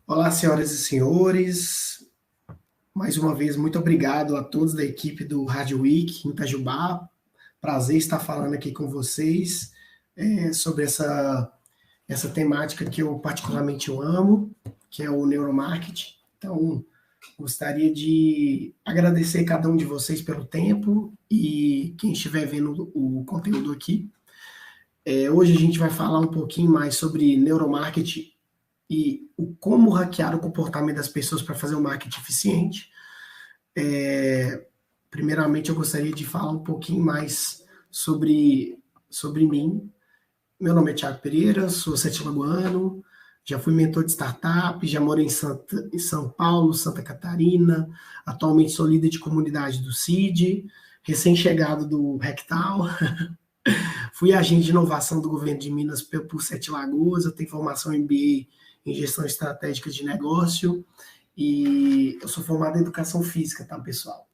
Olá, senhoras e senhores. Mais uma vez, muito obrigado a todos da equipe do Rádio Week em Itajubá. Prazer estar falando aqui com vocês sobre essa temática que eu particularmente amo, que é o neuromarketing. Então, gostaria de agradecer cada um de vocês pelo tempo e quem estiver vendo o conteúdo aqui. Hoje a gente vai falar um pouquinho mais sobre neuromarketing e o como hackear o comportamento das pessoas para fazer um marketing eficiente. Primeiramente, eu gostaria de falar um pouquinho mais sobre mim. Meu nome é Thiago Pereira, sou sete-lagoano, já fui mentor de startup, já moro em São Paulo, Santa Catarina, atualmente sou líder de comunidade do CID, recém-chegado do Rectal, fui agente de inovação do governo de Minas por Sete Lagoas, eu tenho formação em MBA em gestão estratégica de negócio e eu sou formado em educação física, tá, pessoal?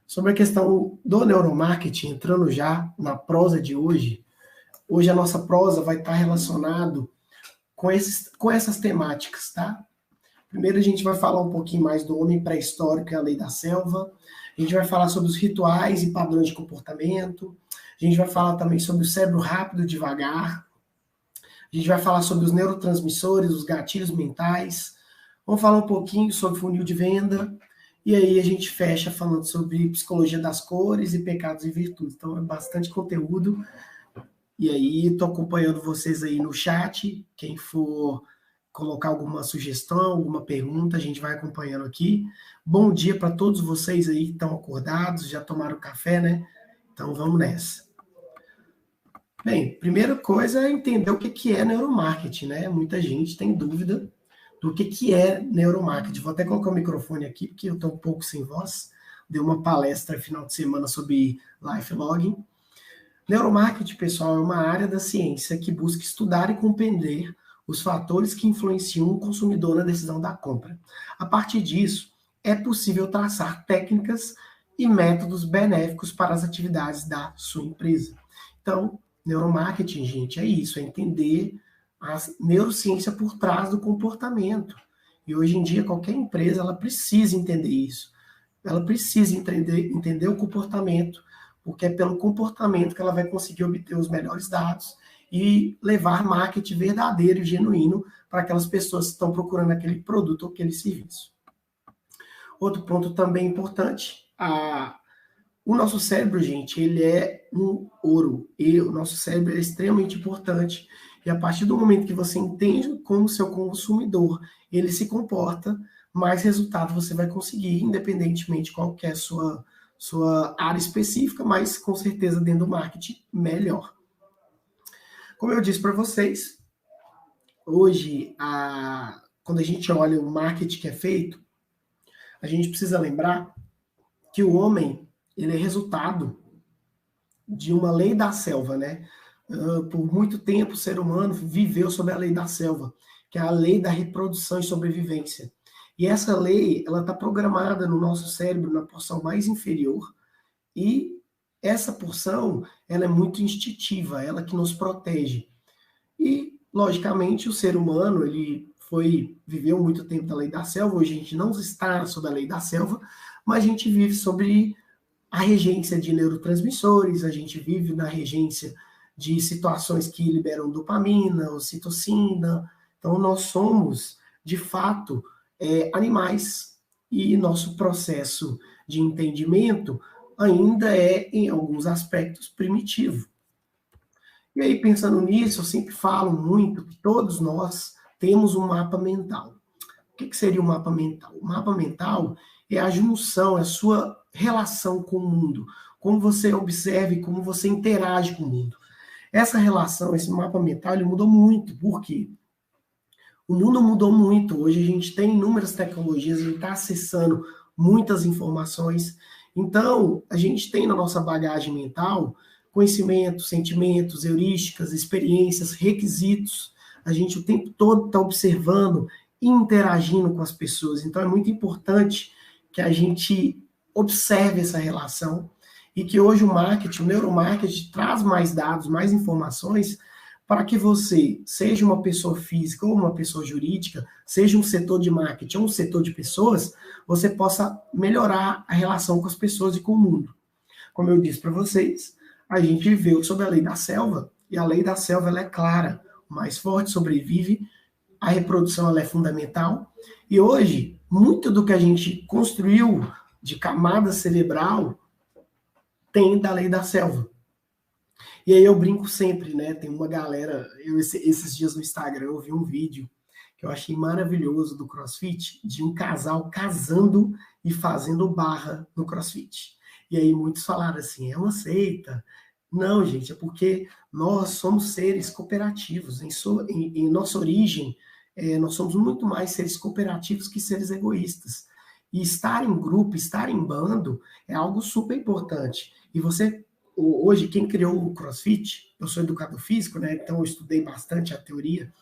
Sobre a questão do neuromarketing, entrando já na prosa de hoje, hoje a nossa prosa vai estar relacionado com essas temáticas, tá? Primeiro a gente vai falar um pouquinho mais do homem pré-histórico e a lei da selva, a gente vai falar sobre os rituais e padrões de comportamento, a gente vai falar também sobre o cérebro rápido e devagar, a gente vai falar sobre os neurotransmissores, os gatilhos mentais, vamos falar um pouquinho sobre funil de venda, e aí a gente fecha falando sobre psicologia das cores e pecados e virtudes. Então é bastante conteúdo. E aí estou acompanhando vocês aí no chat. Quem for colocar alguma sugestão, alguma pergunta, a gente vai acompanhando aqui. Bom dia para todos vocês aí que estão acordados, já tomaram café, né? Então vamos nessa. Bem, primeira coisa é entender o que é neuromarketing, né? Muita gente tem dúvida do que é neuromarketing. Vou até colocar o microfone aqui, porque eu estou um pouco sem voz. Dei uma palestra final de semana sobre life logging. Neuromarketing, pessoal, é uma área da ciência que busca estudar e compreender os fatores que influenciam o consumidor na decisão da compra. A partir disso, é possível traçar técnicas e métodos benéficos para as atividades da sua empresa. Então, neuromarketing, gente, é isso, é entender a neurociência por trás do comportamento. E hoje em dia, qualquer empresa, ela precisa entender isso. Ela precisa entender o comportamento, porque é pelo comportamento que ela vai conseguir obter os melhores dados e levar marketing verdadeiro e genuíno para aquelas pessoas que estão procurando aquele produto ou aquele serviço. Outro ponto também importante, o nosso cérebro, gente, ele é um ouro. E o nosso cérebro é extremamente importante. E a partir do momento que você entende como o seu consumidor ele se comporta, mais resultado você vai conseguir, independentemente de qual que é a sua área específica, mas com certeza dentro do marketing, melhor. Como eu disse para vocês, hoje, quando a gente olha o marketing que é feito, a gente precisa lembrar que o homem ele é resultado de uma lei da selva, né? Por muito tempo o ser humano viveu sob a lei da selva, que é a lei da reprodução e sobrevivência. E essa lei, ela está programada no nosso cérebro, na porção mais inferior, e essa porção, ela é muito instintiva, ela que nos protege. E, logicamente, o ser humano, ele viveu muito tempo da lei da selva, hoje a gente não está sob a lei da selva, mas a gente vive sobre a regência de neurotransmissores, a gente vive na regência de situações que liberam dopamina, ocitocina. Então, nós somos, de fato, animais e nosso processo de entendimento ainda é, em alguns aspectos, primitivo. E aí, pensando nisso, eu sempre falo muito que todos nós temos um mapa mental. O que seria o mapa mental? O mapa mental é a junção, é a sua relação com o mundo, como você observa e como você interage com o mundo. Essa relação, esse mapa mental, ele mudou muito. Por quê? O mundo mudou muito. Hoje a gente tem inúmeras tecnologias, a gente está acessando muitas informações. Então, a gente tem na nossa bagagem mental conhecimentos, sentimentos, heurísticas, experiências, requisitos. A gente o tempo todo está observando e interagindo com as pessoas. Então, é muito importante que a gente observe essa relação e que hoje o marketing, o neuromarketing, traz mais dados, mais informações para que você, seja uma pessoa física ou uma pessoa jurídica, seja um setor de marketing ou um setor de pessoas, você possa melhorar a relação com as pessoas e com o mundo. Como eu disse para vocês, a gente viveu sob a lei da selva, e a lei da selva ela é clara: o mais forte sobrevive, a reprodução ela é fundamental, e hoje, muito do que a gente construiu de camada cerebral tem da lei da selva. E aí eu brinco sempre, né? Tem uma galera, esses dias no Instagram eu vi um vídeo que eu achei maravilhoso do CrossFit, de um casal casando e fazendo barra no CrossFit. E aí muitos falaram assim, é uma seita. Não, gente, é porque nós somos seres cooperativos. Em nossa origem, nós somos muito mais seres cooperativos que seres egoístas. E estar em grupo, estar em bando, é algo super importante. E você, hoje, quem criou o CrossFit, eu sou educador físico, né? Então eu estudei bastante a teoria.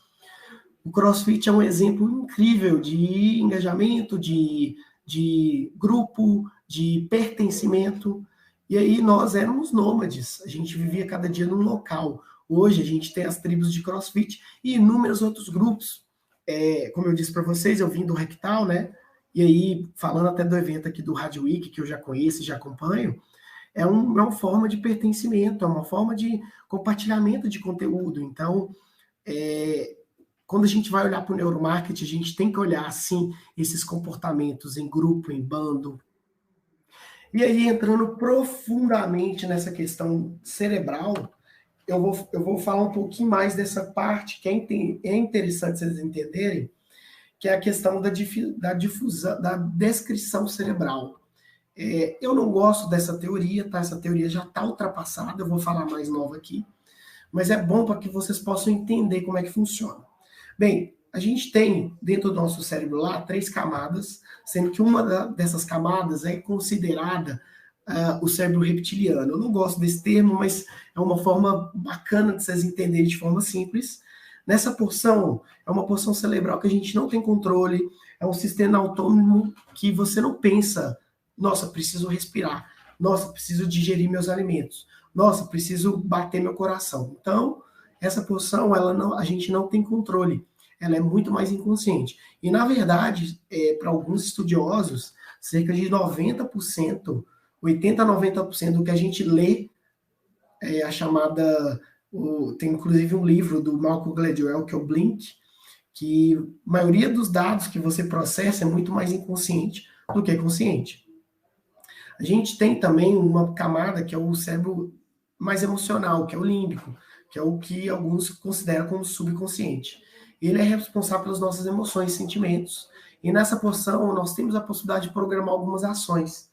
O CrossFit é um exemplo incrível de engajamento, de grupo, de pertencimento. E aí nós éramos nômades, a gente vivia cada dia num local. Hoje a gente tem as tribos de CrossFit e inúmeros outros grupos. Como eu disse para vocês, eu vim do Rectal, né? E aí, falando até do evento aqui do Rádio Week, que eu já conheço e já acompanho, é uma forma de pertencimento, é uma forma de compartilhamento de conteúdo. Então, quando a gente vai olhar para o neuromarketing, a gente tem que olhar, sim, esses comportamentos em grupo, em bando. E aí, entrando profundamente nessa questão cerebral, eu vou falar um pouquinho mais dessa parte que é interessante vocês entenderem, que é a questão da difusão, da descrição cerebral. Eu não gosto dessa teoria, tá? Essa teoria já está ultrapassada, eu vou falar mais nova aqui, mas é bom para que vocês possam entender como é que funciona. Bem, a gente tem dentro do nosso cérebro lá 3 camadas, sendo que uma dessas camadas é considerada o cérebro reptiliano. Eu não gosto desse termo, mas é uma forma bacana de vocês entenderem de forma simples. Nessa porção, é uma porção cerebral que a gente não tem controle, é um sistema autônomo que você não pensa, nossa, preciso respirar, nossa, preciso digerir meus alimentos, nossa, preciso bater meu coração. Então, essa porção, a gente não tem controle, ela é muito mais inconsciente. E, na verdade, para alguns estudiosos, cerca de 90%, 80% a 90% do que a gente lê a chamada... tem inclusive um livro do Malcolm Gladwell, que é o Blink, que a maioria dos dados que você processa é muito mais inconsciente do que consciente. A gente tem também uma camada que é o cérebro mais emocional, que é o límbico, que é o que alguns consideram como subconsciente. Ele é responsável pelas nossas emoções e sentimentos. E nessa porção, nós temos a possibilidade de programar algumas ações.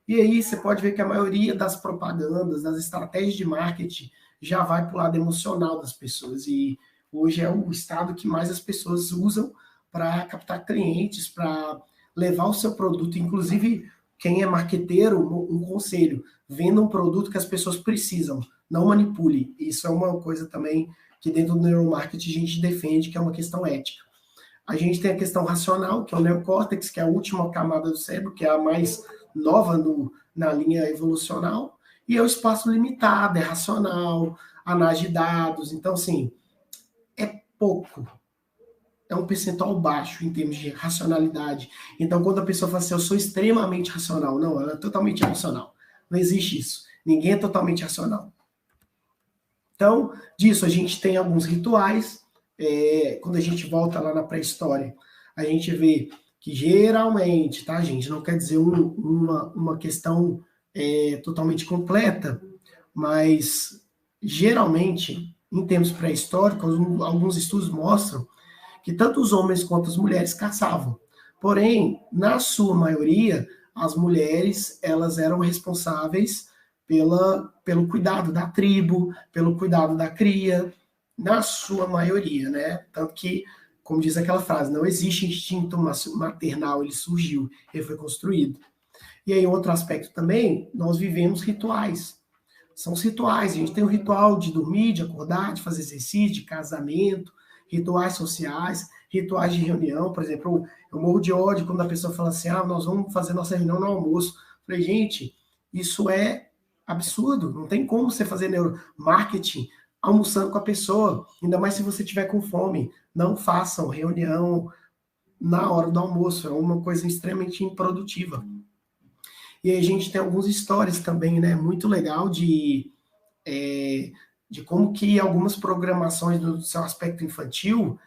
E aí você pode ver que a maioria das propagandas, das estratégias de marketing, já vai para o lado emocional das pessoas. E hoje é o estado que mais as pessoas usam para captar clientes, para levar o seu produto. Inclusive, quem é marqueteiro, um conselho: venda um produto que as pessoas precisam, não manipule. Isso é uma coisa também que dentro do neuromarketing a gente defende, que é uma questão ética. A gente tem a questão racional, que é o neocórtex, que é a última camada do cérebro, que é a mais nova na linha evolucional, e é o espaço limitado, é racional, análise de dados. Então, assim, é pouco. É um percentual baixo em termos de racionalidade. Então, quando a pessoa fala assim, eu sou extremamente racional, não, ela é totalmente irracional. Não existe isso. Ninguém é totalmente racional. Então, disso, a gente tem alguns rituais. Quando a gente volta lá na pré-história, a gente vê que geralmente, tá, gente, não quer dizer uma questão totalmente completa, mas geralmente, em termos pré-históricos, alguns estudos mostram que tanto os homens quanto as mulheres caçavam. Porém, na sua maioria, as mulheres elas eram responsáveis pelo cuidado da tribo, pelo cuidado da cria, na sua maioria, né? Tanto que, como diz aquela frase, não existe instinto maternal, ele surgiu, ele foi construído. E aí, outro aspecto também, nós vivemos rituais. São os rituais, a gente tem o ritual de dormir, de acordar, de fazer exercício, de casamento, rituais sociais, rituais de reunião. Por exemplo, eu morro de ódio quando a pessoa fala assim, nós vamos fazer nossa reunião no almoço. Eu falei, gente, isso é absurdo, não tem como você fazer neuromarketing almoçando com a pessoa, ainda mais se você tiver com fome. Não façam reunião na hora do almoço, é uma coisa extremamente improdutiva. E aí a gente tem alguns stories também, né, muito legal de como que algumas programações do seu aspecto infantil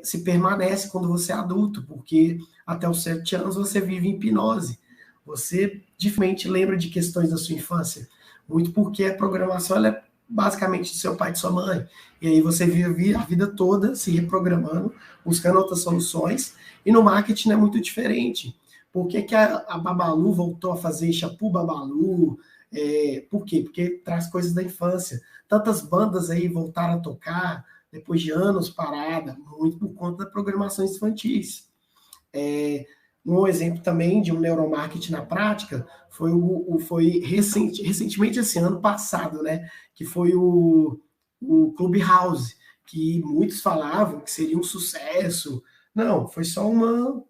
se permanece quando você é adulto, porque até os 7 anos você vive em hipnose. Você dificilmente lembra de questões da sua infância, muito porque a programação ela é basicamente do seu pai e de sua mãe. E aí você vive a vida toda se reprogramando, buscando outras soluções, e no marketing é muito diferente. Por que, que a Babalu voltou a fazer Chapu Babalu? Por quê? Porque traz coisas da infância. Tantas bandas aí voltaram a tocar depois de anos parada, muito por conta da programação infantis. Um exemplo também de um neuromarketing na prática foi recentemente esse ano passado, né? Que foi o Clubhouse, que muitos falavam que seria um sucesso. Não, foi só uma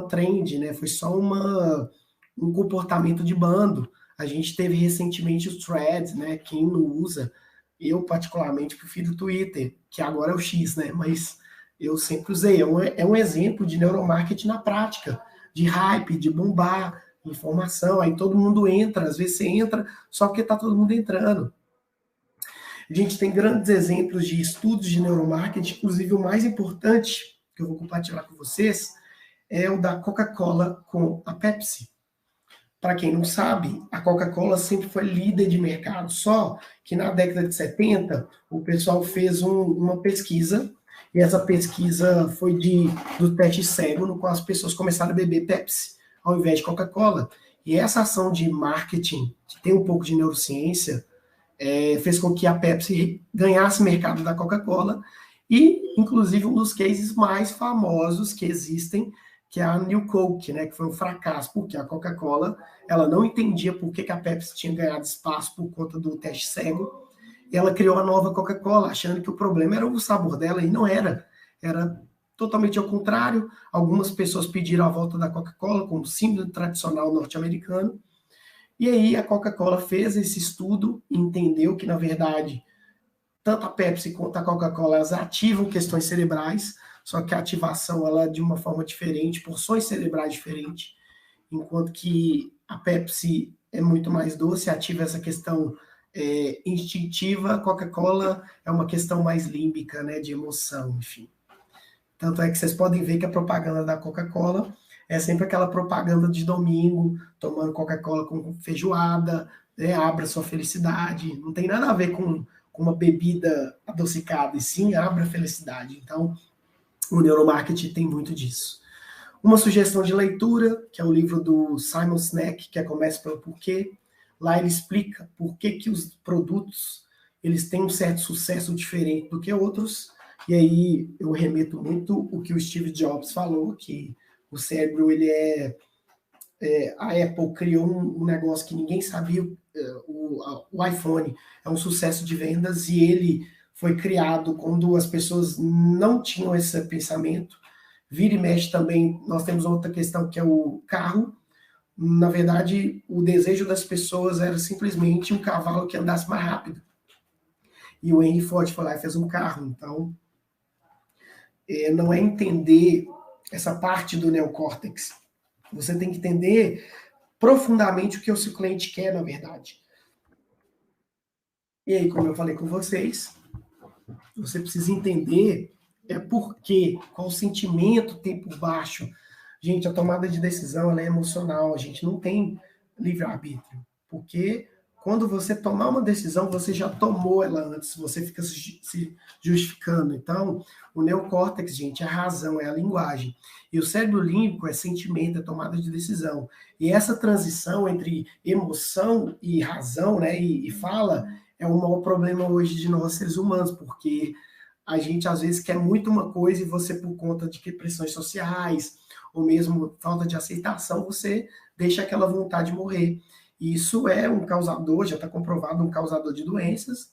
trend, né? Foi só um comportamento de bando. A gente teve recentemente os threads, né? Quem não usa, eu particularmente prefiro o Twitter, que agora é o X, né? Mas eu sempre usei. É um exemplo de neuromarketing na prática, de hype, de bombar informação. Aí todo mundo entra, às vezes você entra só porque está todo mundo entrando. A gente tem grandes exemplos de estudos de neuromarketing, inclusive o mais importante que eu vou compartilhar com vocês é o da Coca-Cola com a Pepsi. Para quem não sabe, a Coca-Cola sempre foi líder de mercado, só que na década de 70 o pessoal fez uma pesquisa, e essa pesquisa foi do teste cego, no qual as pessoas começaram a beber Pepsi ao invés de Coca-Cola. E essa ação de marketing, que tem um pouco de neurociência, fez com que a Pepsi ganhasse mercado da Coca-Cola, e inclusive um dos cases mais famosos que existem, que é a New Coke, né, que foi um fracasso, porque a Coca-Cola ela não entendia por que a Pepsi tinha ganhado espaço por conta do teste cego, e ela criou a nova Coca-Cola, achando que o problema era o sabor dela, e não era. Era totalmente ao contrário. Algumas pessoas pediram a volta da Coca-Cola como símbolo tradicional norte-americano, e aí a Coca-Cola fez esse estudo e entendeu que, na verdade, tanto a Pepsi quanto a Coca-Cola elas ativam questões cerebrais, só que a ativação ela é de uma forma diferente, porções cerebrais diferentes, enquanto que a Pepsi é muito mais doce, ativa essa questão instintiva, a Coca-Cola é uma questão mais límbica, né, de emoção, enfim. Tanto é que vocês podem ver que a propaganda da Coca-Cola é sempre aquela propaganda de domingo, tomando Coca-Cola com feijoada, né, abra sua felicidade. Não tem nada a ver com uma bebida adocicada, e sim abra a felicidade. Então, o neuromarketing tem muito disso. Uma sugestão de leitura, que é o livro do Simon Sinek, que é Comece pelo Porquê. Lá ele explica por que os produtos eles têm um certo sucesso diferente do que outros. E aí eu remeto muito o que o Steve Jobs falou, que o cérebro, ele a Apple criou um negócio que ninguém sabia, o iPhone é um sucesso de vendas e ele foi criado quando as pessoas não tinham esse pensamento. Vira e mexe também, nós temos outra questão que é o carro. Na verdade, o desejo das pessoas era simplesmente um cavalo que andasse mais rápido. E o Henry Ford foi lá e fez um carro. Então, não é entender essa parte do neocórtex. Você tem que entender profundamente o que o seu cliente quer, na verdade. E aí, como eu falei com vocês, você precisa entender por quê, qual o sentimento tem por baixo. Gente, a tomada de decisão ela é emocional, a gente não tem livre-arbítrio. Porque quando você tomar uma decisão, você já tomou ela antes, você fica se justificando. Então, o neocórtex, gente, é a razão, é a linguagem. E o cérebro límbico é sentimento, é tomada de decisão. E essa transição entre emoção e razão, né, e fala, é o maior problema hoje de nós seres humanos, porque a gente às vezes quer muito uma coisa e você, por conta de que pressões sociais, ou mesmo falta de aceitação, você deixa aquela vontade morrer. E isso é um causador, já está comprovado, um causador de doenças.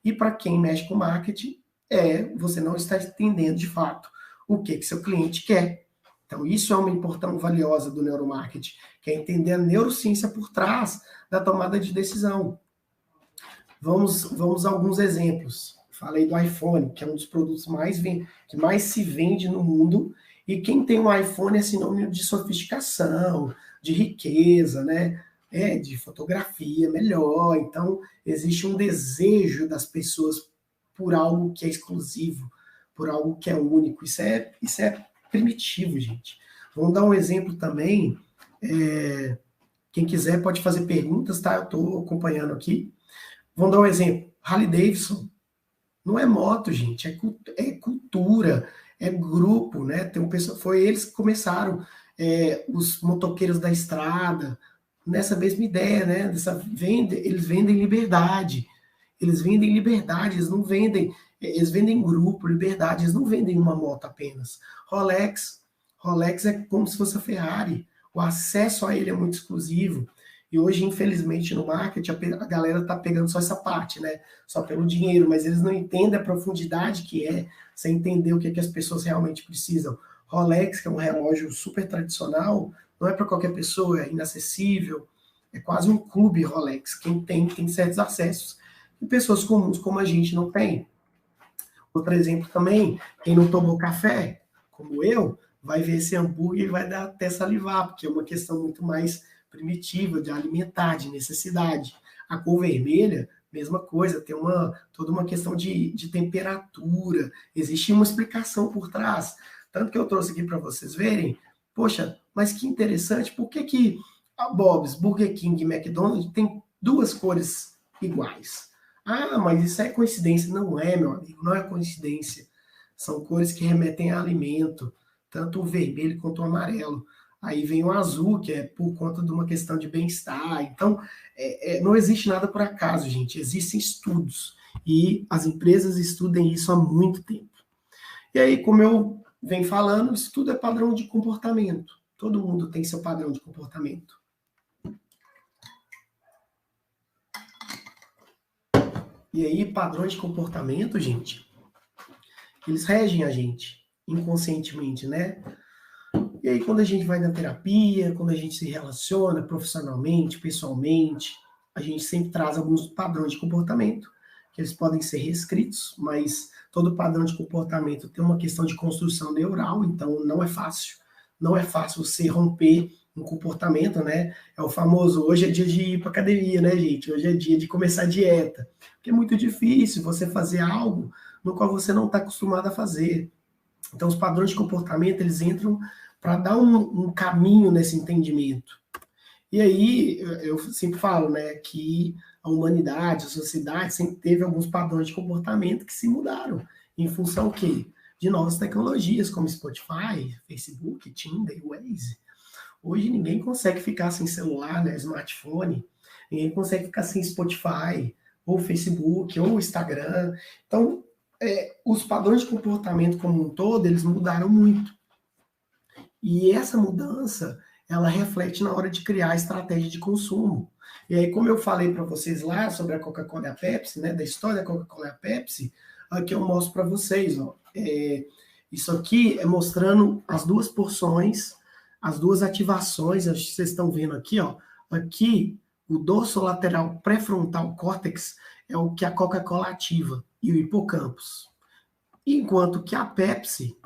E para quem mexe com marketing, você não está entendendo de fato o que seu cliente quer. Então, isso é uma importância valiosa do neuromarketing, que é entender a neurociência por trás da tomada de decisão. Vamos a alguns exemplos. Falei do iPhone, que é um dos produtos que mais se vende no mundo, e quem tem um iPhone é sinônimo de sofisticação, de riqueza, né? De fotografia melhor. Então, existe um desejo das pessoas por algo que é exclusivo, por algo que é único. Isso é primitivo, gente. Vamos dar um exemplo também. Quem quiser pode fazer perguntas, tá? Eu estou acompanhando aqui. Vamos dar um exemplo. Harley Davidson. Não é moto, gente. É cultura, é grupo, né? Foi eles que começaram, os motoqueiros da estrada, nessa mesma ideia, né? Eles vendem liberdade. Eles vendem liberdade, eles vendem grupo, liberdade, eles não vendem uma moto apenas. Rolex é como se fosse a Ferrari. O acesso a ele é muito exclusivo. E hoje, infelizmente, no marketing, a galera está pegando só essa parte, né? Só pelo dinheiro, mas eles não entendem a profundidade que é, sem entender o que, que as pessoas realmente precisam. Rolex, que é um relógio super tradicional, não é para qualquer pessoa, é inacessível, é quase um clube Rolex. Quem tem certos acessos. E pessoas comuns como a gente não tem. Outro exemplo também, quem não tomou café, como eu, vai ver esse hambúrguer e vai dar até salivar, porque é uma questão muito mais primitiva, de alimentar, de necessidade. A cor vermelha, mesma coisa, tem toda uma questão de temperatura, existe uma explicação por trás. Tanto que eu trouxe aqui para vocês verem, poxa, mas que interessante, por que a Bob's, Burger King e McDonald's tem duas cores iguais? Ah, mas isso é coincidência. Não é, meu amigo, não é coincidência. São cores que remetem a alimento, tanto o vermelho quanto o amarelo. Aí vem o azul, que é por conta de uma questão de bem-estar. Então, não existe nada por acaso, gente. Existem estudos. E as empresas estudam isso há muito tempo. E aí, como eu venho falando, isso tudo é padrão de comportamento. Todo mundo tem seu padrão de comportamento. E aí, padrões de comportamento, gente, eles regem a gente inconscientemente, né? E aí, quando a gente vai na terapia, quando a gente se relaciona profissionalmente, pessoalmente, a gente sempre traz alguns padrões de comportamento, que eles podem ser reescritos, mas todo padrão de comportamento tem uma questão de construção neural, então não é fácil. Não é fácil você romper um comportamento, né? É o famoso, hoje é dia de ir para academia, né, gente? Hoje é dia de começar a dieta. Porque é muito difícil você fazer algo no qual você não está acostumado a fazer. Então, os padrões de comportamento, eles entram para dar um caminho nesse entendimento. E aí, eu sempre falo, né, que a humanidade, a sociedade, sempre teve alguns padrões de comportamento que se mudaram. Em função do quê? De novas tecnologias, como Spotify, Facebook, Tinder, Waze. Hoje ninguém consegue ficar sem celular, né, smartphone, ninguém consegue ficar sem Spotify, ou Facebook, ou Instagram. Então, os padrões de comportamento como um todo, eles mudaram muito. E essa mudança, ela reflete na hora de criar a estratégia de consumo. E aí, como eu falei para vocês lá sobre a Coca-Cola e a Pepsi, né, da história da Coca-Cola e a Pepsi, aqui eu mostro para vocês, ó. Isso aqui é mostrando as duas porções, as duas ativações, acho que vocês estão vendo aqui, ó. Aqui, o dorsolateral pré-frontal córtex é o que a Coca-Cola ativa, e o hipocampus. Enquanto que a Pepsi,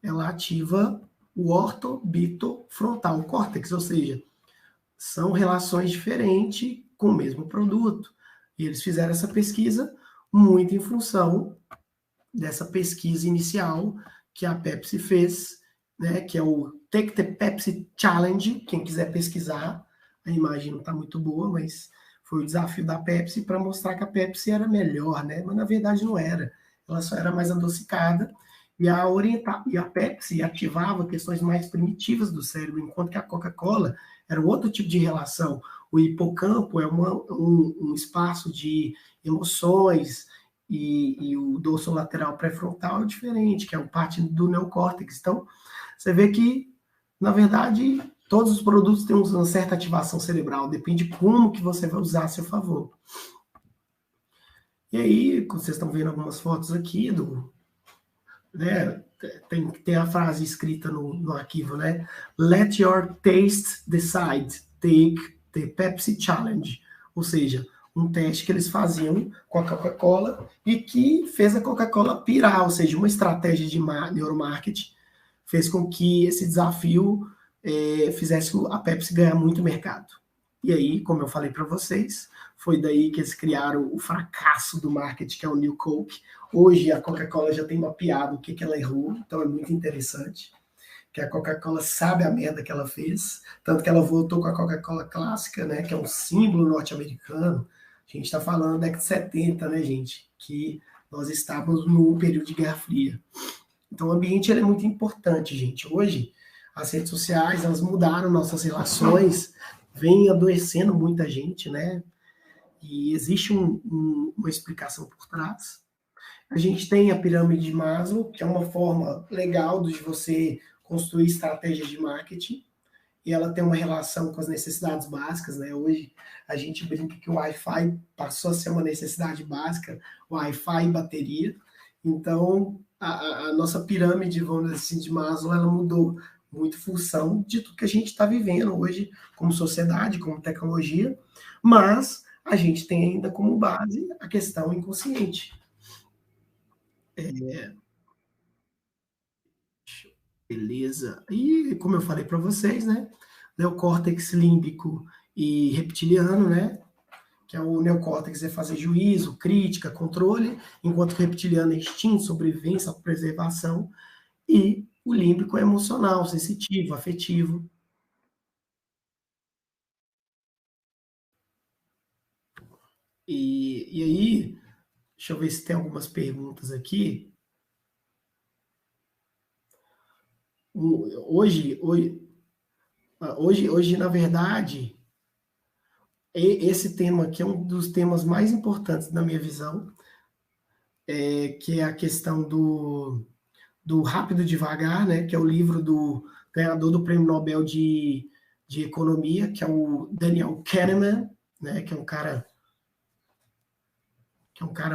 ela ativa o ortobitofrontal córtex, ou seja, são relações diferentes com o mesmo produto. E eles fizeram essa pesquisa muito em função dessa pesquisa inicial que a Pepsi fez, né, que é o Take the Pepsi Challenge. Quem quiser pesquisar, a imagem não está muito boa, mas foi o desafio da Pepsi para mostrar que a Pepsi era melhor, né? Mas na verdade não era. Ela só era mais adocicada. E a Pepsi ativava questões mais primitivas do cérebro, enquanto que a Coca-Cola era um outro tipo de relação. O hipocampo é um espaço de emoções, e o dorso lateral pré-frontal é diferente, que é uma parte do neocórtex. Então, você vê que, na verdade, todos os produtos têm uma certa ativação cerebral, depende de como que você vai usar a seu favor. E aí, vocês estão vendo algumas fotos aqui né, tem a frase escrita no arquivo, né? Let your taste decide, take the Pepsi Challenge. Ou seja, um teste que eles faziam com a Coca-Cola e que fez a Coca-Cola pirar, ou seja, uma estratégia de neuromarketing fez com que esse desafio fizesse a Pepsi ganhar muito mercado. E aí, como eu falei para vocês, foi daí que eles criaram o fracasso do marketing, que é o New Coke. Hoje a Coca-Cola já tem mapeado o que ela errou, então é muito interessante que a Coca-Cola sabe a merda que ela fez, tanto que ela voltou com a Coca-Cola clássica, né, que é um símbolo norte-americano. A gente está falando da década de 70, né, gente, que nós estávamos num período de Guerra Fria. Então o ambiente é muito importante, gente. Hoje, as redes sociais, elas mudaram nossas relações, vem adoecendo muita gente, né, e existe uma explicação por trás. A gente tem a pirâmide de Maslow, que é uma forma legal de você construir estratégias de marketing, e ela tem uma relação com as necessidades básicas, né? Hoje a gente brinca que o Wi-Fi passou a ser uma necessidade básica, Wi-Fi e bateria. Então, a nossa pirâmide, vamos dizer assim, de Maslow, ela mudou muito função de tudo que a gente está vivendo hoje como sociedade, como tecnologia, mas a gente tem ainda como base a questão inconsciente. Beleza. E como eu falei para vocês, né? Neocórtex límbico e reptiliano, né? Que é o neocórtex é fazer juízo, crítica, controle, enquanto o reptiliano é instinto, sobrevivência, preservação, e o límbico é emocional, sensitivo, afetivo. E aí, deixa eu ver se tem algumas perguntas aqui. Hoje, na verdade, esse tema aqui é um dos temas mais importantes da minha visão, que é a questão do Rápido e Devagar, né, que é o livro do ganhador do Prêmio Nobel de Economia, que é o Daniel Kahneman, né, que é um cara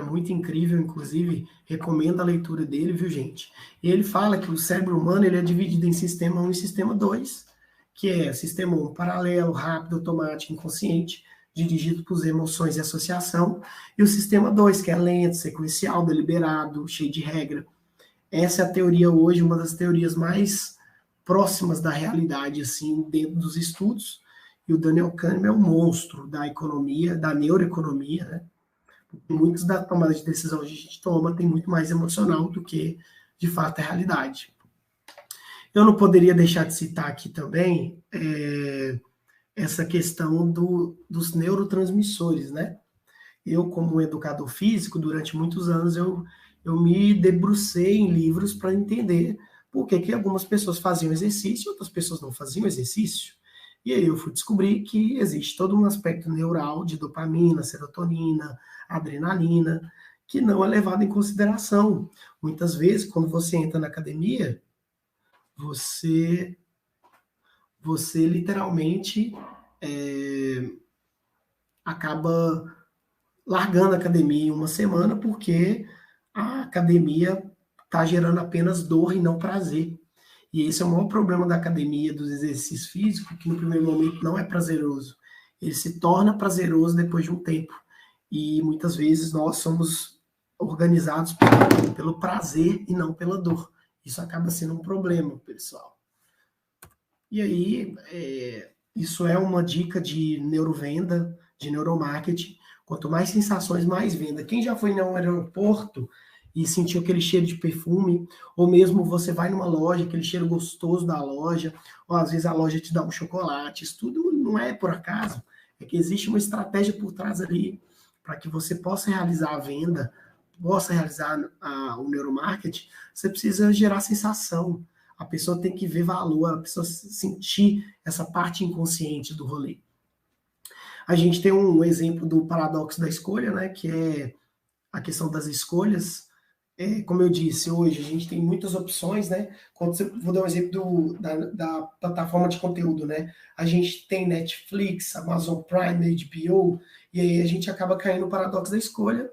muito incrível, inclusive recomendo a leitura dele, viu, gente? E ele fala que o cérebro humano ele é dividido em sistema 1 e sistema 2, que é sistema 1 paralelo, rápido, automático, inconsciente, dirigido por emoções e associação, e o sistema 2, que é lento, sequencial, deliberado, cheio de regra. Essa é a teoria hoje, uma das teorias mais próximas da realidade, assim, dentro dos estudos. E o Daniel Kahneman é um monstro da economia, da neuroeconomia, né? Muitas das tomadas de decisão que a gente toma tem muito mais emocional do que, de fato, a realidade. Eu não poderia deixar de citar aqui também essa questão dos neurotransmissores, né? Eu, como educador físico, durante muitos anos, eu me debrucei em livros para entender por que algumas pessoas faziam exercício e outras pessoas não faziam exercício. E aí eu fui descobrir que existe todo um aspecto neural de dopamina, serotonina, adrenalina, que não é levado em consideração. Muitas vezes, quando você entra na academia, você, você literalmente acaba largando a academia em uma semana porque a academia está gerando apenas dor e não prazer. E esse é o maior problema da academia, dos exercícios físicos, que no primeiro momento não é prazeroso. Ele se torna prazeroso depois de um tempo. E muitas vezes nós somos organizados pelo prazer e não pela dor. Isso acaba sendo um problema, pessoal. E aí, isso é uma dica de neurovenda, de neuromarketing. Quanto mais sensações, mais venda. Quem já foi no aeroporto e sentiu aquele cheiro de perfume, ou mesmo você vai numa loja, aquele cheiro gostoso da loja, ou às vezes a loja te dá um chocolate, isso tudo não é por acaso, é que existe uma estratégia por trás ali para que você possa realizar a venda, possa realizar o neuromarketing, você precisa gerar sensação. A pessoa tem que ver valor, a pessoa sentir essa parte inconsciente do rolê. A gente tem um exemplo do paradoxo da escolha, né, que é a questão das escolhas. Como eu disse, hoje a gente tem muitas opções, né? Vou dar um exemplo da plataforma de conteúdo, né? A gente tem Netflix, Amazon Prime, HBO, e aí a gente acaba caindo no paradoxo da escolha,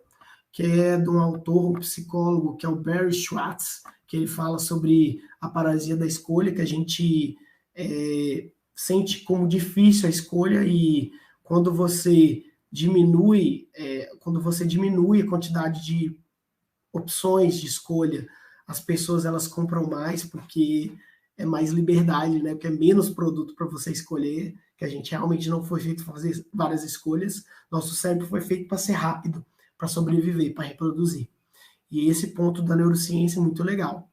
que é de um autor, um psicólogo, que é o Barry Schwartz, que ele fala sobre a paralisia da escolha, que a gente sente como difícil a escolha e quando você quando você diminui a quantidade de opções de escolha, as pessoas elas compram mais porque é mais liberdade, né? Porque é menos produto para você escolher, que a gente realmente não foi feito para fazer várias escolhas. Nosso cérebro foi feito para ser rápido, para sobreviver, para reproduzir. E esse ponto da neurociência é muito legal.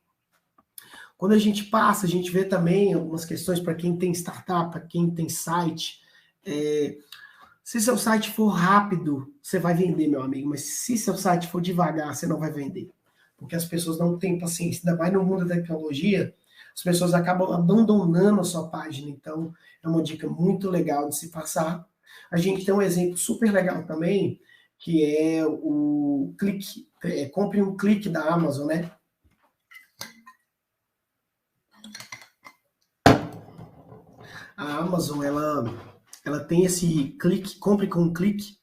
Quando a gente passa, a gente vê também algumas questões para quem tem startup, para quem tem site. Se seu site for rápido, você vai vender, meu amigo, mas se seu site for devagar, você não vai vender. Porque as pessoas não têm paciência, ainda mais no mundo da tecnologia, as pessoas acabam abandonando a sua página. Então, é uma dica muito legal de se passar. A gente tem um exemplo super legal também, que é o clique. Compre um clique da Amazon, né? A Amazon, ela tem esse clique, compre com um clique,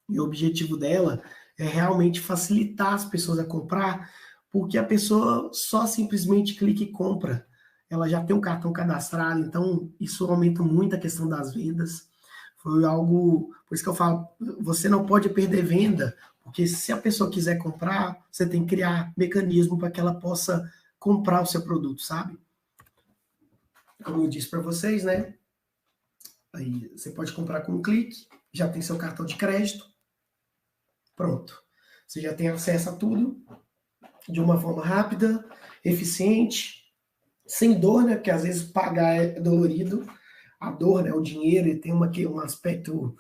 e o objetivo dela é realmente facilitar as pessoas a comprar, porque a pessoa só simplesmente clica e compra. Ela já tem um cartão cadastrado, então isso aumenta muito a questão das vendas. Foi algo, por isso que eu falo, você não pode perder venda, porque se a pessoa quiser comprar, você tem que criar mecanismo para que ela possa comprar o seu produto, sabe? Como eu disse para vocês, né? Aí você pode comprar com um clique, já tem seu cartão de crédito, pronto. Você já tem acesso a tudo de uma forma rápida, eficiente, sem dor, né? Porque às vezes pagar é dolorido. A dor, né? O dinheiro, ele tem um aspecto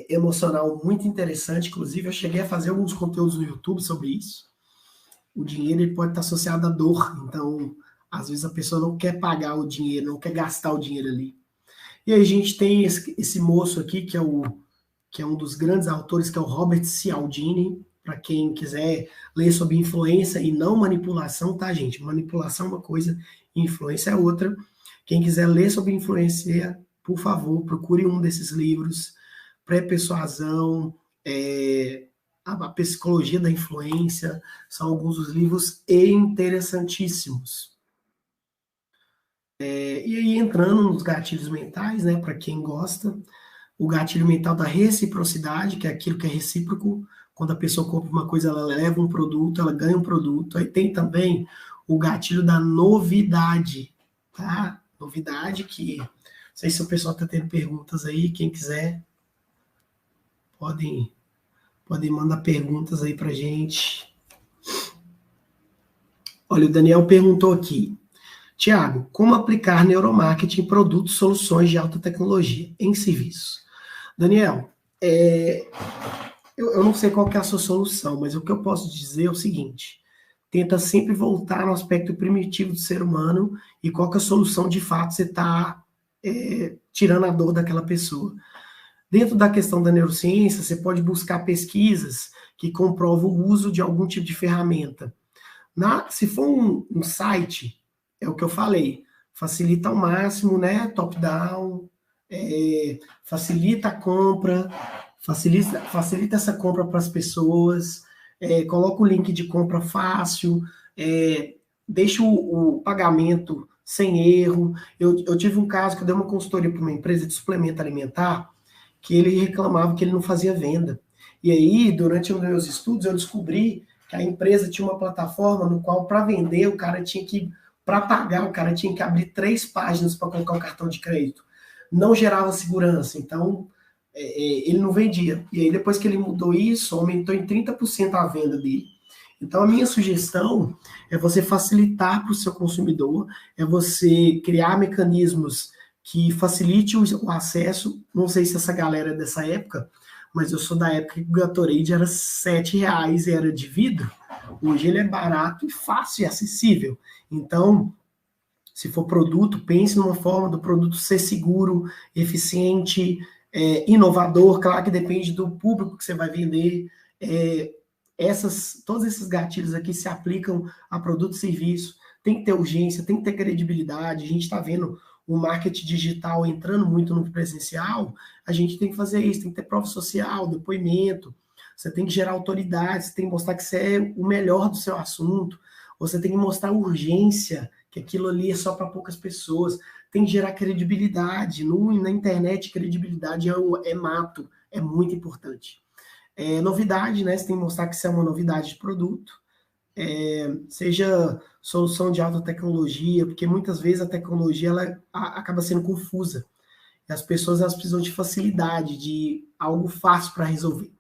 emocional muito interessante. Inclusive, eu cheguei a fazer alguns conteúdos no YouTube sobre isso. O dinheiro ele pode estar associado à dor. Então, às vezes a pessoa não quer pagar o dinheiro, não quer gastar o dinheiro ali. E aí a gente tem esse moço aqui, que é um dos grandes autores, que é o Robert Cialdini, para quem quiser ler sobre influência e não manipulação, tá, gente? Manipulação é uma coisa, influência é outra. Quem quiser ler sobre influência, por favor, procure um desses livros, Pré-Persuasão, a Psicologia da Influência, são alguns dos livros interessantíssimos. E aí, entrando nos gatilhos mentais, né, para quem gosta, o gatilho mental da reciprocidade, que é aquilo que é recíproco, quando a pessoa compra uma coisa, ela leva um produto, ela ganha um produto. Aí tem também o gatilho da novidade, tá? Novidade que, não sei se o pessoal está tendo perguntas aí, quem quiser, podem mandar perguntas aí pra gente. Olha, o Daniel perguntou aqui, Tiago, como aplicar neuromarketing em produtos, soluções de alta tecnologia em serviços? Daniel, eu não sei qual que é a sua solução, mas o que eu posso dizer é o seguinte, tenta sempre voltar no aspecto primitivo do ser humano e qual que é a solução de fato você está tirando a dor daquela pessoa. Dentro da questão da neurociência, você pode buscar pesquisas que comprovam o uso de algum tipo de ferramenta. Se for um site, é o que eu falei, facilita ao máximo, né? Top-down, facilita a compra, facilita essa compra para as pessoas, coloca o link de compra fácil, deixa o pagamento sem erro. Eu tive um caso que eu dei uma consultoria para uma empresa de suplemento alimentar, que ele reclamava que ele não fazia venda. E aí, durante os meus estudos, eu descobri que a empresa tinha uma plataforma no qual, para vender, o cara tinha que, para pagar, o cara tinha que abrir 3 páginas para colocar o cartão de crédito. Não gerava segurança, então ele não vendia. E aí, depois que ele mudou isso, aumentou em 30% a venda dele. Então, a minha sugestão é você facilitar para o seu consumidor, é você criar mecanismos que facilite o acesso. Não sei se essa galera é dessa época, mas eu sou da época que o Gatorade era R$7 e era de vidro. Hoje ele é barato e fácil e acessível. Então, se for produto, pense numa forma do produto ser seguro, eficiente, inovador. Claro que depende do público que você vai vender. Todos esses gatilhos aqui se aplicam a produto e serviço. Tem que ter urgência, tem que ter credibilidade. A gente está vendo o marketing digital entrando muito no presencial, a gente tem que fazer isso, tem que ter prova social, depoimento, você tem que gerar autoridade, você tem que mostrar que você é o melhor do seu assunto, você tem que mostrar urgência, que aquilo ali é só para poucas pessoas, tem que gerar credibilidade. Na internet, credibilidade é mato, é muito importante. Novidade, né? Você tem que mostrar que isso é uma novidade de produto, seja solução de alta tecnologia, porque muitas vezes a tecnologia ela acaba sendo confusa. E as pessoas elas precisam de facilidade, de algo fácil para resolver.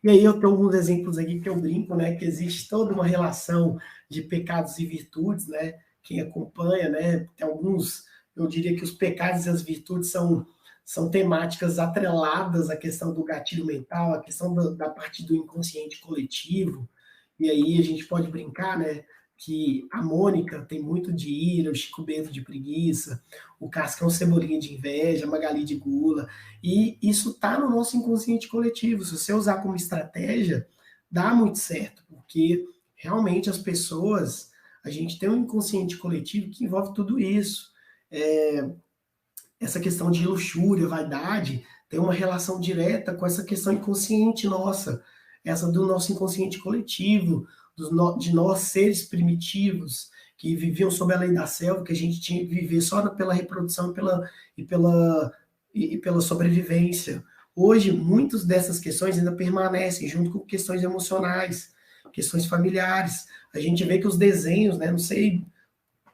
E aí eu tenho alguns exemplos aqui que eu brinco, né, que existe toda uma relação de pecados e virtudes, né? Quem acompanha, né, tem alguns, eu diria que os pecados e as virtudes são temáticas atreladas à questão do gatilho mental, à questão da parte do inconsciente coletivo. E aí a gente pode brincar, né, que a Mônica tem muito de ira, o Chico Bento de preguiça, o Cascão Cebolinha de inveja, a Magali de gula, e isso está no nosso inconsciente coletivo. Se você usar como estratégia, dá muito certo, porque realmente as pessoas, a gente tem um inconsciente coletivo que envolve tudo isso. Essa questão de luxúria, vaidade, tem uma relação direta com essa questão inconsciente nossa, essa do nosso inconsciente coletivo, de nós seres primitivos que viviam sob a lei da selva, que a gente tinha que viver só pela reprodução e pela, e pela sobrevivência. Hoje, muitas dessas questões ainda permanecem, junto com questões emocionais, questões familiares. A gente vê que os desenhos, né, não sei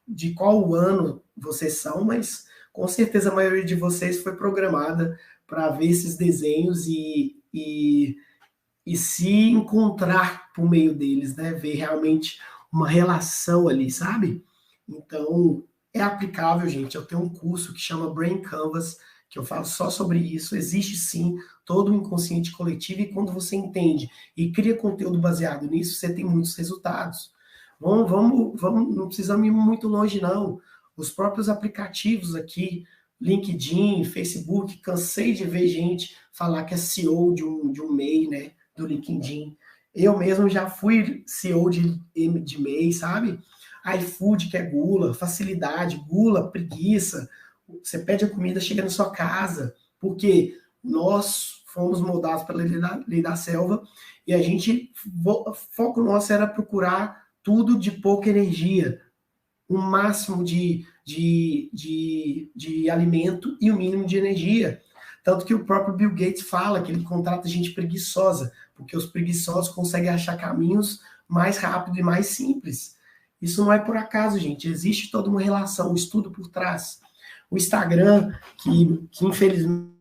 de qual ano vocês são, mas com certeza a maioria de vocês foi programada para ver esses desenhos e se encontrar por meio deles, né? Ver realmente uma relação ali, sabe? Então, é aplicável, gente. Eu tenho um curso que chama Brain Canvas, que eu falo só sobre isso. Existe sim todo o inconsciente coletivo, e quando você entende e cria conteúdo baseado nisso, você tem muitos resultados. Vamos, não precisamos ir muito longe, não. Os próprios aplicativos aqui, LinkedIn, Facebook, cansei de ver gente falar que é CEO de um MEI, né? Do LinkedIn. Eu mesmo já fui CEO de MEI, sabe? iFood, que é gula, facilidade, gula, preguiça. Você pede a comida, chega na sua casa. Porque nós fomos moldados pela lei da selva e a gente, o foco nosso era procurar tudo de pouca energia, o máximo de alimento e o mínimo de energia. Tanto que o próprio Bill Gates fala que ele contrata gente preguiçosa, porque os preguiçosos conseguem achar caminhos mais rápido e mais simples. Isso não é por acaso, gente. Existe toda uma relação, um estudo por trás. O Instagram, que infelizmente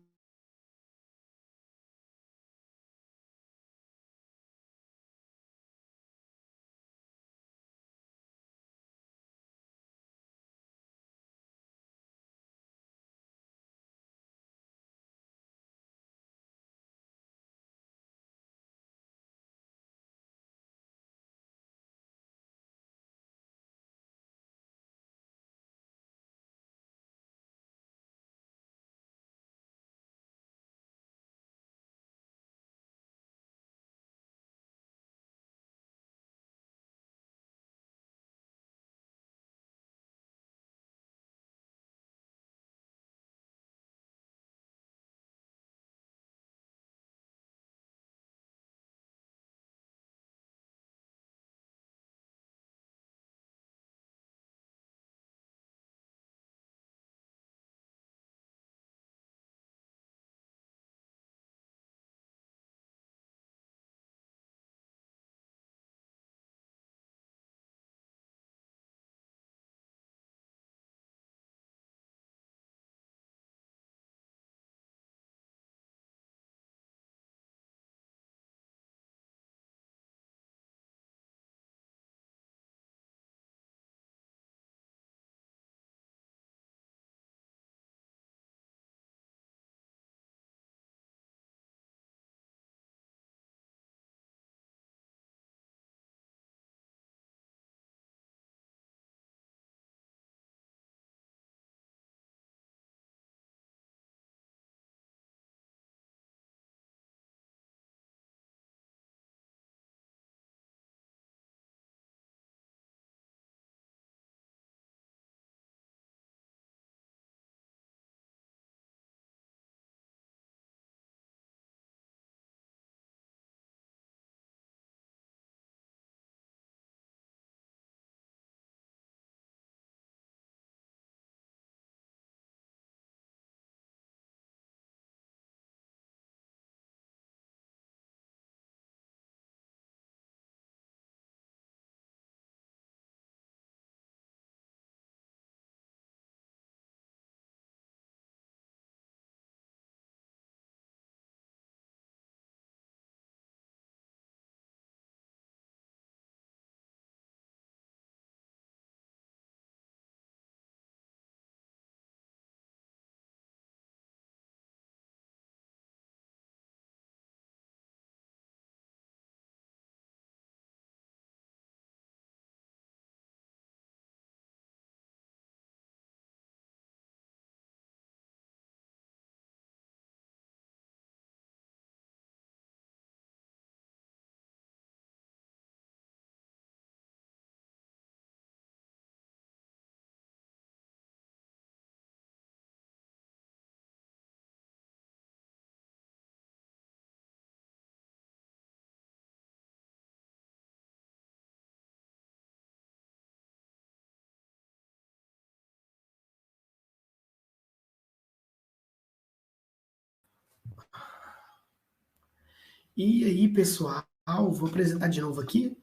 E aí, pessoal, vou apresentar de novo aqui,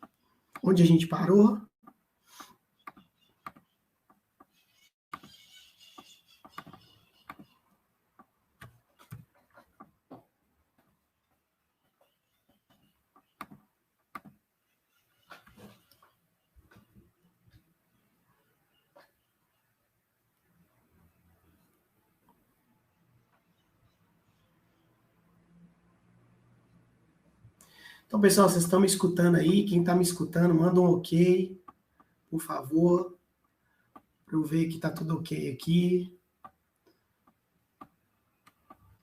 onde a gente parou. Então, pessoal, vocês estão me escutando aí? Quem está me escutando, manda um ok, por favor, para eu ver que está tudo ok aqui.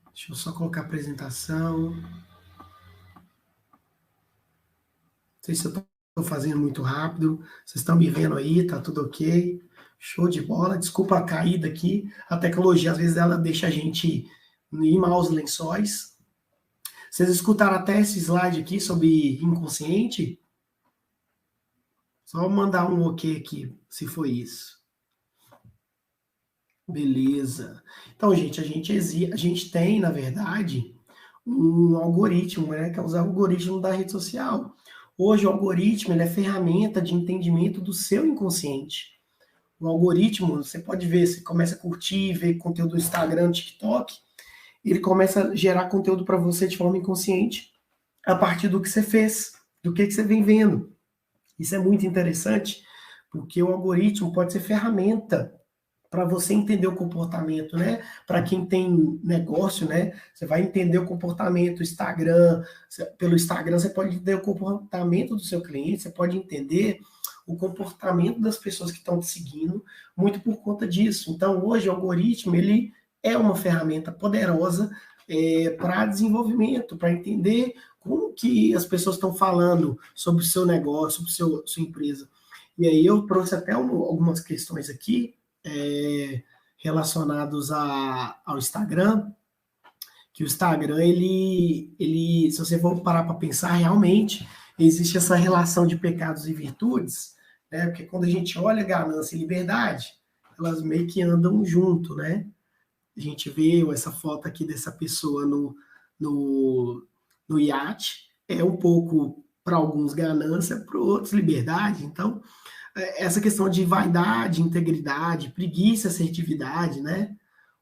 Deixa eu só colocar a apresentação. Não sei se eu estou fazendo muito rápido. Vocês estão me vendo aí? Tá tudo ok? Show de bola. Desculpa a caída aqui. A tecnologia, às vezes, ela deixa a gente ir mal aos lençóis. Vocês escutaram até esse slide aqui sobre inconsciente? Só mandar um ok aqui, se foi isso. Beleza. Então, gente, a gente tem, na verdade, um algoritmo, né, que é os algoritmos da rede social. Hoje, o algoritmo ele é ferramenta de entendimento do seu inconsciente. O algoritmo, você pode ver, você começa a curtir, ver conteúdo do Instagram, TikTok, ele começa a gerar conteúdo para você de forma inconsciente a partir do que você fez, do que você vem vendo. Isso é muito interessante, porque o algoritmo pode ser ferramenta para você entender o comportamento, né? Para quem tem negócio, né? Você vai entender o comportamento, o Instagram, pelo Instagram você pode entender o comportamento do seu cliente, você pode entender o comportamento das pessoas que estão te seguindo, muito por conta disso. Então, hoje o algoritmo, ele é uma ferramenta poderosa para desenvolvimento, para entender como que as pessoas estão falando sobre o seu negócio, sobre sua empresa. E aí eu trouxe até algumas questões aqui, relacionados ao Instagram, que o Instagram, se você for parar para pensar, realmente existe essa relação de pecados e virtudes, né? Porque quando a gente olha ganância e liberdade, elas meio que andam junto, né? A gente vê essa foto aqui dessa pessoa no iate, é um pouco, para alguns, ganância, para outros, liberdade. Então, essa questão de vaidade, integridade, preguiça, assertividade, né?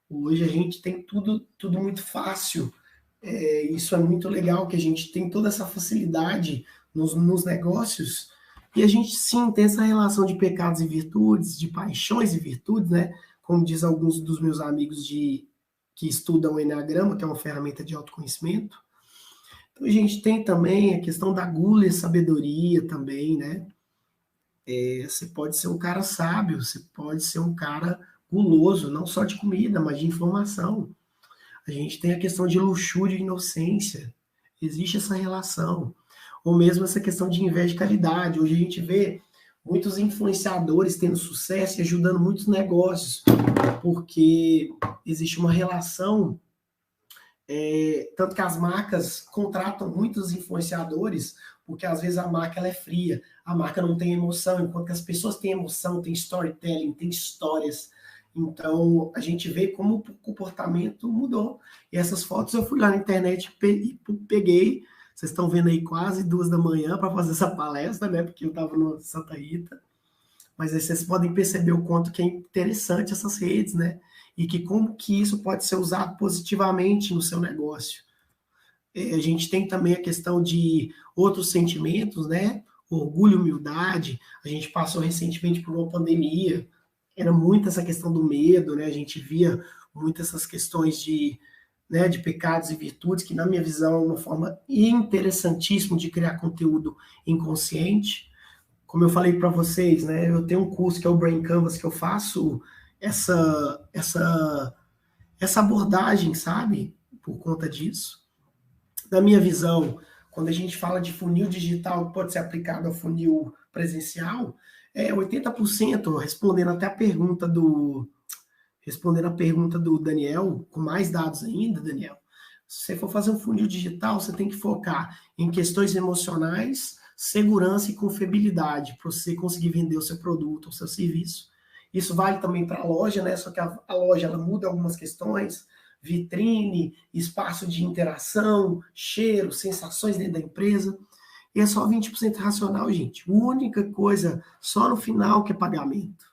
Hoje a gente tem tudo muito fácil. Isso é muito legal, que a gente tem toda essa facilidade nos negócios. E a gente, sim, tem essa relação de pecados e virtudes, de paixões e virtudes, né? Como diz alguns dos meus amigos que estudam o Enneagrama, que é uma ferramenta de autoconhecimento. Então, a gente tem também a questão da gula e sabedoria também, né? Você pode ser um cara sábio, você pode ser um cara guloso, não só de comida, mas de informação. A gente tem a questão de luxúria e inocência. Existe essa relação. Ou mesmo essa questão de inveja e caridade. Hoje a gente vê muitos influenciadores tendo sucesso e ajudando muitos negócios, porque existe uma relação, tanto que as marcas contratam muitos influenciadores, porque às vezes a marca ela é fria, a marca não tem emoção, enquanto que as pessoas têm emoção, têm storytelling, têm histórias. Então, a gente vê como o comportamento mudou. E essas fotos eu fui lá na internet e peguei. Vocês estão vendo aí quase 2 da manhã para fazer essa palestra, né? Porque eu estava no Santa Rita. Mas aí vocês podem perceber o quanto que é interessante essas redes, né? E que como que isso pode ser usado positivamente no seu negócio. A gente tem também a questão de outros sentimentos, né? Orgulho, humildade. A gente passou recentemente por uma pandemia, era muito essa questão do medo, né? A gente via muito essas questões de pecados e virtudes, que na minha visão é uma forma interessantíssima de criar conteúdo inconsciente. Como eu falei para vocês, né? Eu tenho um curso que é o Brain Canvas, que eu faço essa abordagem, sabe? Por conta disso. Na minha visão, quando a gente fala de funil digital que pode ser aplicado ao funil presencial, 80%, respondendo até respondendo a pergunta do Daniel, com mais dados ainda, Daniel. Se você for fazer um funil digital, você tem que focar em questões emocionais, segurança e confiabilidade, para você conseguir vender o seu produto, o seu serviço. Isso vale também para a loja, né? Só que a loja ela muda algumas questões, vitrine, espaço de interação, cheiro, sensações dentro da empresa. E é só 20% racional, gente. A única coisa, só no final, que é pagamento.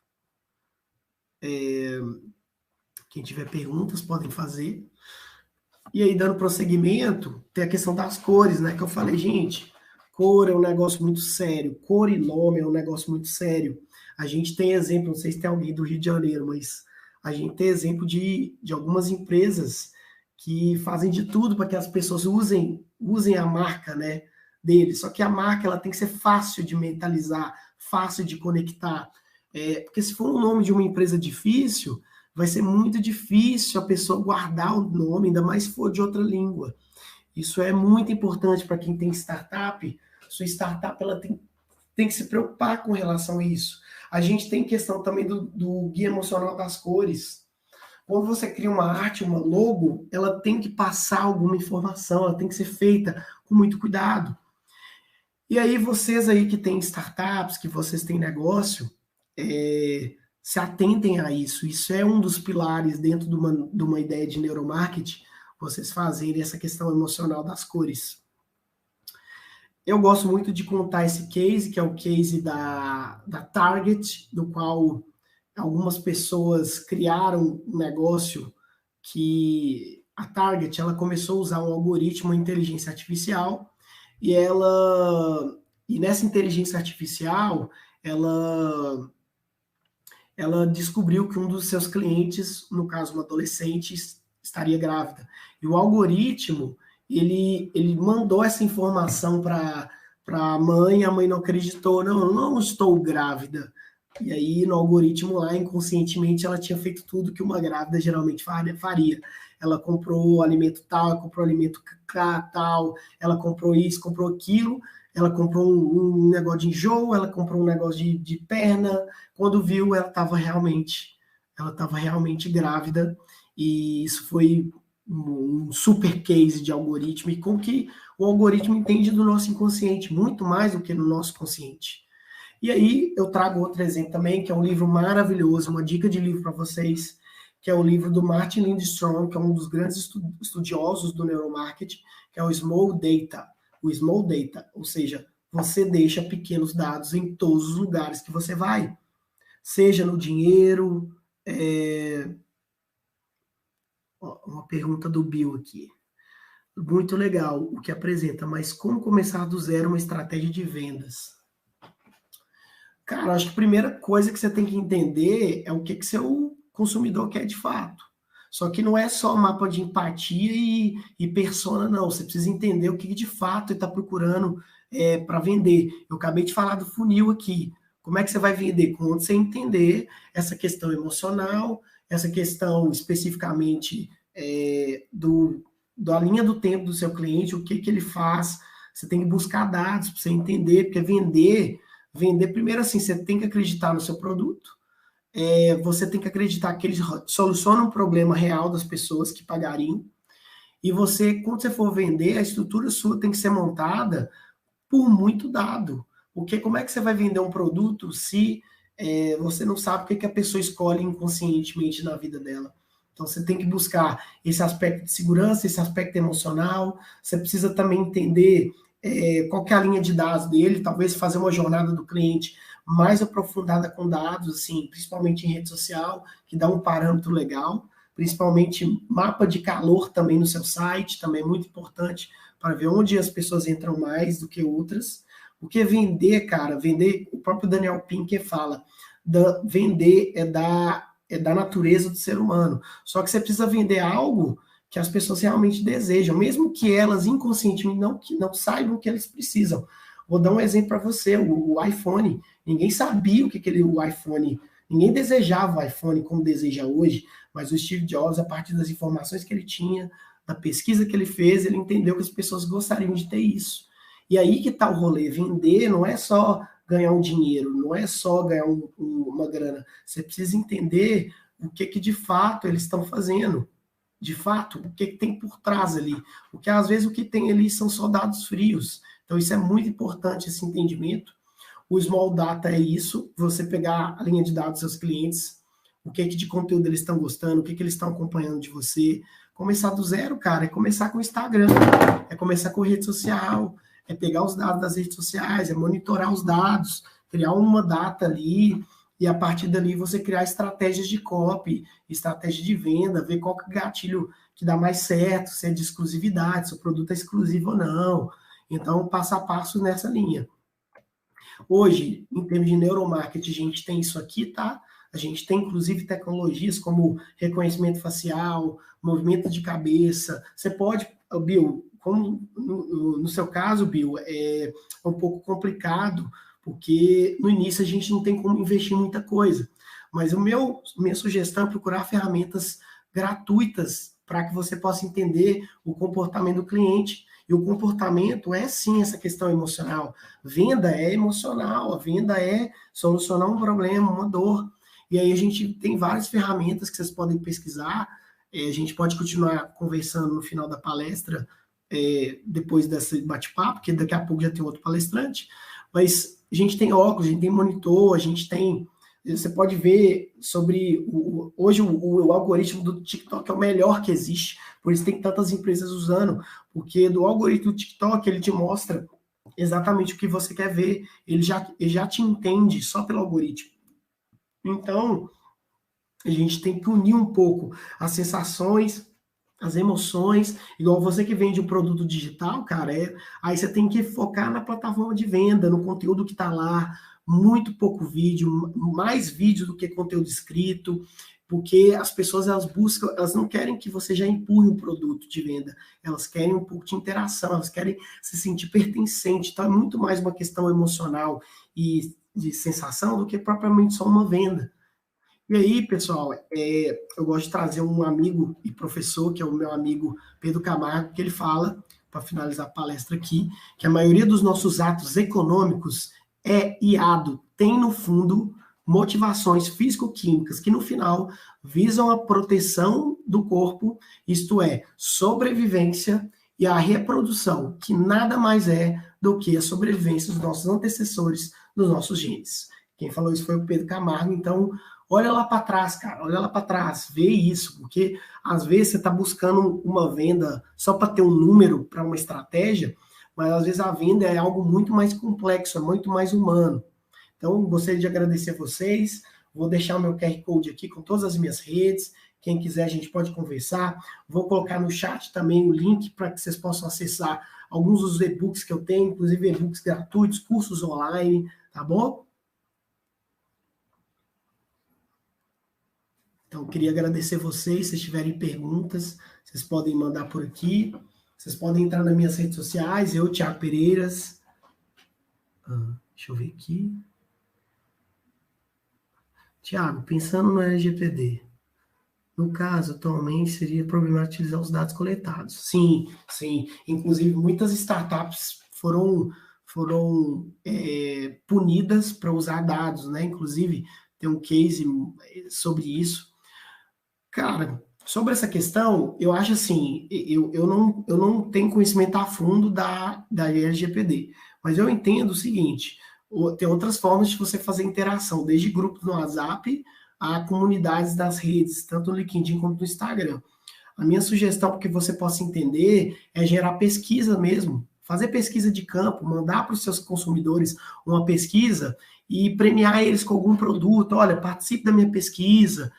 Quem tiver perguntas, podem fazer. E aí, dando prosseguimento, tem a questão das cores, né? Que eu falei, gente, cor é um negócio muito sério. Cor e nome é um negócio muito sério. A gente tem exemplo, não sei se tem alguém do Rio de Janeiro, mas a gente tem exemplo de algumas empresas que fazem de tudo para que as pessoas usem a marca, né, deles. Só que a marca ela tem que ser fácil de mentalizar, fácil de conectar. Porque se for um nome de uma empresa difícil, vai ser muito difícil a pessoa guardar o nome, ainda mais se for de outra língua. Isso é muito importante para quem tem startup. Sua startup ela tem que se preocupar com relação a isso. A gente tem questão também do guia emocional das cores. Quando você cria uma arte, uma logo, ela tem que passar alguma informação, ela tem que ser feita com muito cuidado. E aí, vocês aí que têm startups, que vocês têm negócio, se atentem a isso. Isso é um dos pilares dentro de uma ideia de neuromarketing, vocês fazerem essa questão emocional das cores. Eu gosto muito de contar esse case, que é o case da Target, do qual algumas pessoas criaram um negócio que a Target ela começou a usar um algoritmo, uma inteligência artificial, e nessa inteligência artificial, ela descobriu que um dos seus clientes, no caso uma adolescente, estaria grávida. E o algoritmo, ele mandou essa informação para a mãe não acreditou, não estou grávida. E aí, no algoritmo lá, inconscientemente, ela tinha feito tudo que uma grávida geralmente faria. Ela comprou alimento tal, ela comprou alimento tal, ela comprou isso, comprou aquilo, ela comprou um negócio de enjoo, ela comprou um negócio de perna. Quando viu, ela estava realmente grávida. E isso foi um super case de algoritmo e como que o algoritmo entende do nosso inconsciente, muito mais do que no nosso consciente. E aí eu trago outro exemplo também, que é um livro maravilhoso, uma dica de livro para vocês, que é o livro do Martin Lindstrom, que é um dos grandes estudiosos do neuromarketing, que é o Small Data. O Small Data, ou seja, você deixa pequenos dados em todos os lugares que você vai, seja no dinheiro. Uma pergunta do Bill aqui. Muito legal o que apresenta, mas como começar do zero uma estratégia de vendas? Cara, acho que a primeira coisa que você tem que entender é o que seu consumidor quer de fato. Só que não é só mapa de empatia e persona, não. Você precisa entender o que de fato ele está procurando para vender. Eu acabei de falar do funil aqui. Como é que você vai vender? Quando você entender essa questão emocional, essa questão especificamente da linha do tempo do seu cliente, o que ele faz. Você tem que buscar dados para você entender, porque vender, primeiro assim, você tem que acreditar no seu produto, você tem que acreditar que ele soluciona um problema real das pessoas que pagariam, e você, quando você for vender, a estrutura sua tem que ser montada por muito dado, porque como é que você vai vender um produto se você não sabe o que a pessoa escolhe inconscientemente na vida dela? Então você tem que buscar esse aspecto de segurança, esse aspecto emocional, você precisa também entender qual que é a linha de dados dele, talvez fazer uma jornada do cliente mais aprofundada com dados, assim, principalmente em rede social, que dá um parâmetro legal, principalmente mapa de calor também no seu site, também é muito importante para ver onde as pessoas entram mais do que outras. Porque vender, cara, o próprio Daniel Pink fala, vender é da natureza do ser humano. Só que você precisa vender algo que as pessoas realmente desejam, mesmo que elas inconscientemente não saibam o que elas precisam. Vou dar um exemplo para você, o iPhone. Ninguém sabia o iPhone, ninguém desejava o iPhone como deseja hoje, mas o Steve Jobs, a partir das informações que ele tinha, da pesquisa que ele fez, ele entendeu que as pessoas gostariam de ter isso. E aí que está o rolê, vender não é só ganhar um dinheiro, não é só ganhar uma grana, você precisa entender o que de fato eles estão fazendo. De fato, o que tem por trás ali. Porque às vezes o que tem ali são só dados frios. Então isso é muito importante, esse entendimento. O Small Data é isso, você pegar a linha de dados dos seus clientes, o que de conteúdo eles estão gostando, o que eles estão acompanhando de você, Começar do zero, cara, é começar com o Instagram, é começar com rede social, é pegar os dados das redes sociais, é monitorar os dados, criar uma data ali, e a partir dali você criar estratégias de copy, estratégia de venda, ver qual que é o gatilho que dá mais certo, se é de exclusividade, se o produto é exclusivo ou não. Então, passo a passo nessa linha. Hoje, em termos de neuromarketing, a gente tem isso aqui, tá? A gente tem, inclusive, tecnologias como reconhecimento facial, movimento de cabeça. Você pode, Bill, como no seu caso, Bill, é um pouco complicado, porque no início a gente não tem como investir muita coisa. Mas minha sugestão é procurar ferramentas gratuitas para que você possa entender o comportamento do cliente. E o comportamento é sim essa questão emocional. Venda é emocional, a venda é solucionar um problema, uma dor. E aí a gente tem várias ferramentas que vocês podem pesquisar. A gente pode continuar conversando no final da palestra, depois desse bate-papo, porque daqui a pouco já tem outro palestrante. Mas a gente tem óculos, a gente tem monitor, a gente tem... Você pode ver sobre... Hoje o algoritmo do TikTok é o melhor que existe, por isso tem tantas empresas usando, porque do algoritmo do TikTok ele te mostra exatamente o que você quer ver, ele já te entende só pelo algoritmo. Então, a gente tem que unir um pouco as sensações, as emoções, igual você que vende um produto digital, cara, aí você tem que focar na plataforma de venda, no conteúdo que está lá, muito pouco vídeo, mais vídeo do que conteúdo escrito, porque as pessoas, elas buscam, elas não querem que você já empurre um produto de venda, elas querem um pouco de interação, elas querem se sentir pertencente, então é muito mais uma questão emocional e de sensação do que propriamente só uma venda. E aí, pessoal, eu gosto de trazer um amigo e professor, que é o meu amigo Pedro Camargo, que ele fala, para finalizar a palestra aqui, que a maioria dos nossos atos econômicos é IADO, tem no fundo motivações físico-químicas que no final visam a proteção do corpo, isto é, sobrevivência e a reprodução, que nada mais é do que a sobrevivência dos nossos antecessores, dos nossos genes. Quem falou isso foi o Pedro Camargo, então olha lá para trás, cara, olha lá para trás, vê isso, porque às vezes você está buscando uma venda só para ter um número, para uma estratégia, mas às vezes a venda é algo muito mais complexo, é muito mais humano. Então, gostaria de agradecer a vocês, vou deixar o meu QR Code aqui com todas as minhas redes, quem quiser a gente pode conversar, vou colocar no chat também o link para que vocês possam acessar alguns dos e-books que eu tenho, inclusive e-books gratuitos, cursos online, tá bom? Então, queria agradecer vocês, se tiverem perguntas, vocês podem mandar por aqui, vocês podem entrar nas minhas redes sociais, eu, Thiago Pereiras. Deixa eu ver aqui. Thiago, pensando no LGPD, no caso, atualmente, seria problematizar os dados coletados. Sim, sim. Inclusive, muitas startups foram punidas para usar dados, né? Inclusive, tem um case sobre isso. Cara, sobre essa questão, eu acho assim, eu não tenho conhecimento a fundo da LGPD, mas eu entendo o seguinte, tem outras formas de você fazer interação, desde grupos no WhatsApp a comunidades das redes, tanto no LinkedIn quanto no Instagram. A minha sugestão para que você possa entender é gerar pesquisa mesmo, fazer pesquisa de campo, mandar para os seus consumidores uma pesquisa e premiar eles com algum produto. Olha, participe da minha pesquisa,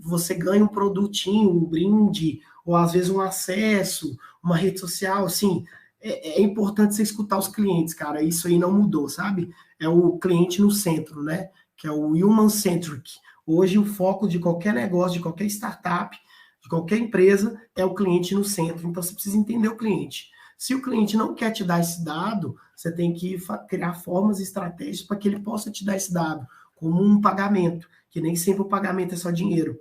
você ganha um produtinho, um brinde, ou às vezes um acesso, uma rede social, assim, é importante você escutar os clientes, cara, isso aí não mudou, sabe? É o cliente no centro, né? Que é o human-centric. Hoje o foco de qualquer negócio, de qualquer startup, de qualquer empresa, é o cliente no centro, então você precisa entender o cliente. Se o cliente não quer te dar esse dado, você tem que criar formas e estratégias para que ele possa te dar esse dado, como um pagamento, que nem sempre o pagamento é só dinheiro.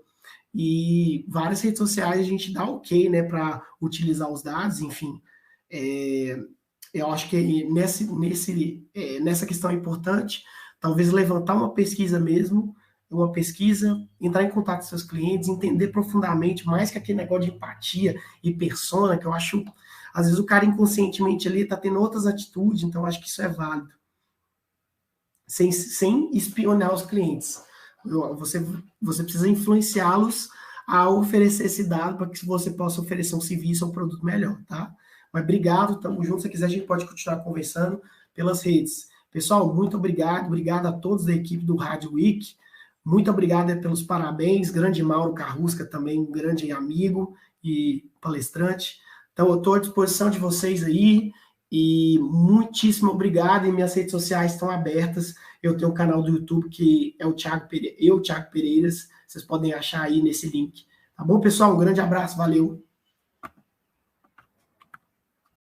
E várias redes sociais a gente dá ok, né, para utilizar os dados, enfim. Eu acho que nessa questão é importante, talvez levantar uma pesquisa mesmo, entrar em contato com seus clientes, entender profundamente, mais que aquele negócio de empatia e persona, que eu acho, às vezes o cara inconscientemente ali está tendo outras atitudes, então eu acho que isso é válido. Sem espionar os clientes. Você precisa influenciá-los a oferecer esse dado para que você possa oferecer um serviço ou um produto melhor, tá? Mas obrigado, tamo junto. Se quiser, a gente pode continuar conversando pelas redes. Pessoal, muito obrigado. Obrigado a todos da equipe do Rádio Week. Muito obrigado pelos parabéns. Grande Mauro Carrusca, também um grande amigo e palestrante. Então, eu estou à disposição de vocês aí. E muitíssimo obrigado. E minhas redes sociais estão abertas. Eu tenho um canal do YouTube que é o Thiago Pereira, Thiago Pereiras. Vocês podem achar aí nesse link. Tá bom, pessoal? Um grande abraço. Valeu.